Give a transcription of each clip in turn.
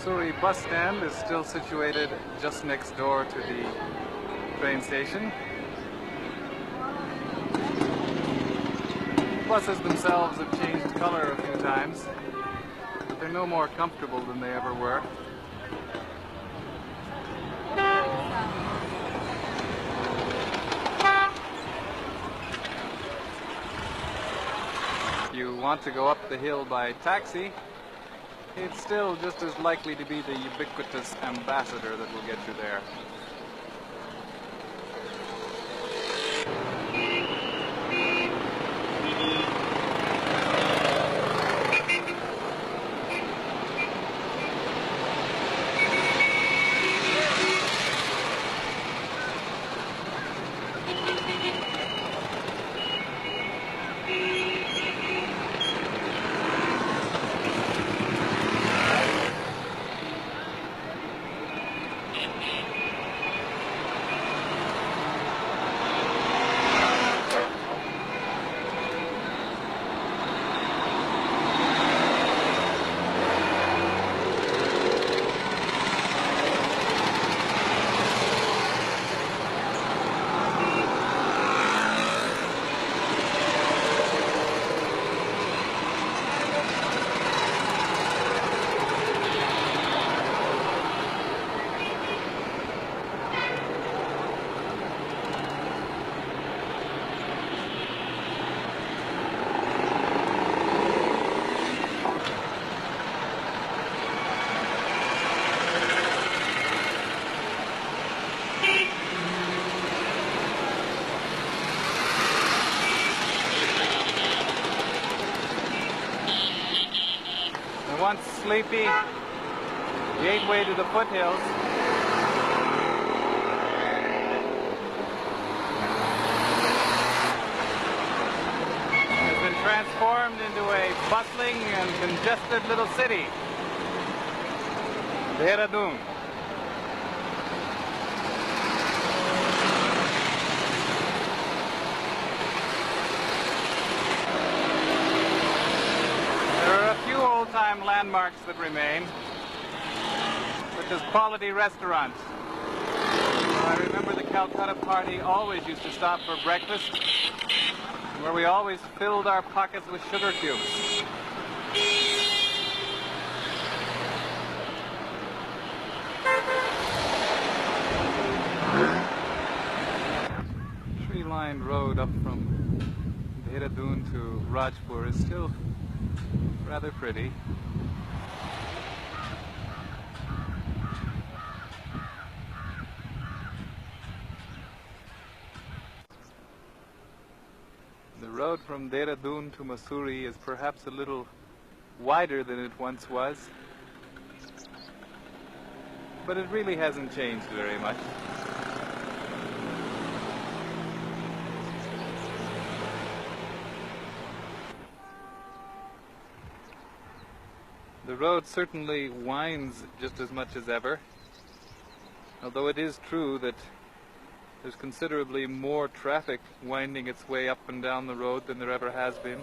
musoorri bus stand is still situated just next door to the train station. Buses themselves have changed color a few times, but they're no more comfortable than they ever were. If you want to go up the hill by taxi, it's still just as likely to be the ubiquitous ambassador that will get you there. Once sleepy, gateway to the foothills. Has been transformed into a bustling and congested little city, Dehradun. Old-time landmarks that remain, such as quality restaurants. I remember the Calcutta party always used to stop for breakfast, where we always filled our pockets with sugar cubes. Tree-lined road up from Dehradun to Rajpur is still rather pretty. The road from Dehradun to Musoorri is perhaps a little wider than it once was, but it really hasn't changed very much. The road certainly winds just as much as ever, although it is true that there's considerably more traffic winding its way up and down the road than there ever has been.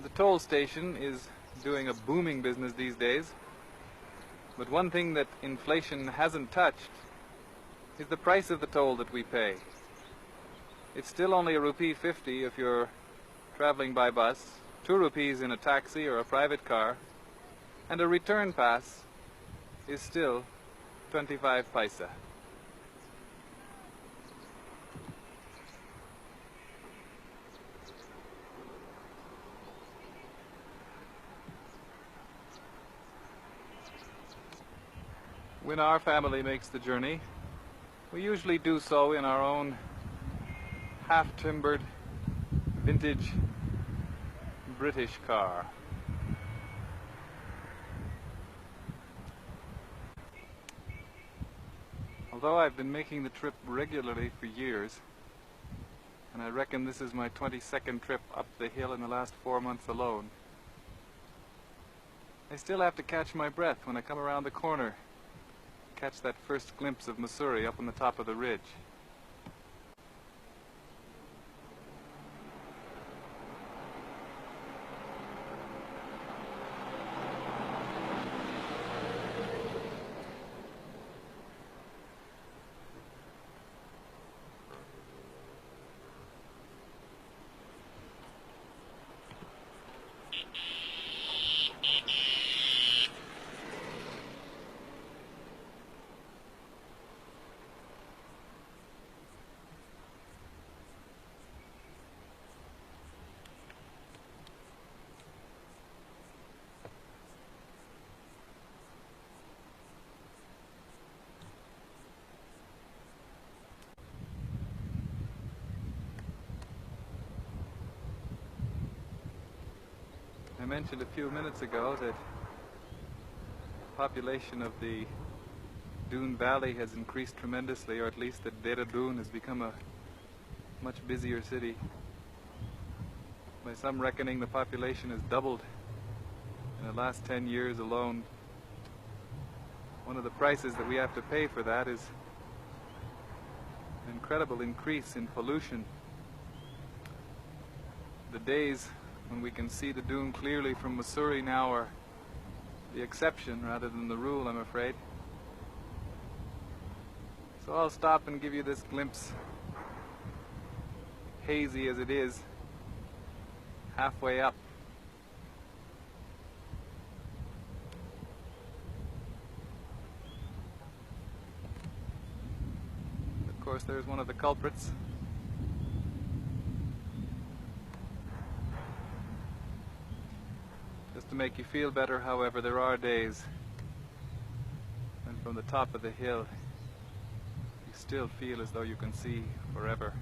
The toll station is doing a booming business these days, but one thing that inflation hasn't touched is the price of the toll that we pay. It's still only ₹1.50 if you're traveling by bus, ₹2 in a taxi or a private car, and a return pass is still 25 paisa. When our family makes the journey, we usually do so in our own half-timbered, vintage British car. Although I've been making the trip regularly for years, and I reckon this is my 22nd trip up the hill in the last 4 months alone, I still have to catch my breath when I come around the corner, catch that first glimpse of Musoorri up on the top of the ridge. mentioned a few minutes ago that the population of the Doon Valley has increased tremendously, or at least that Dehradun has become a much busier city. By some reckoning, the population has doubled in the last 10 years alone. One of the prices that we have to pay for that is an incredible increase in pollution. The days when we can see the Doon clearly from Musoorri now are the exception rather than the rule, I'm afraid. So I'll stop and give you this glimpse, hazy as it is, halfway up. Of course, there's one of the culprits. Just to make you feel better, however, there are days when from the top of the hill you still feel as though you can see forever.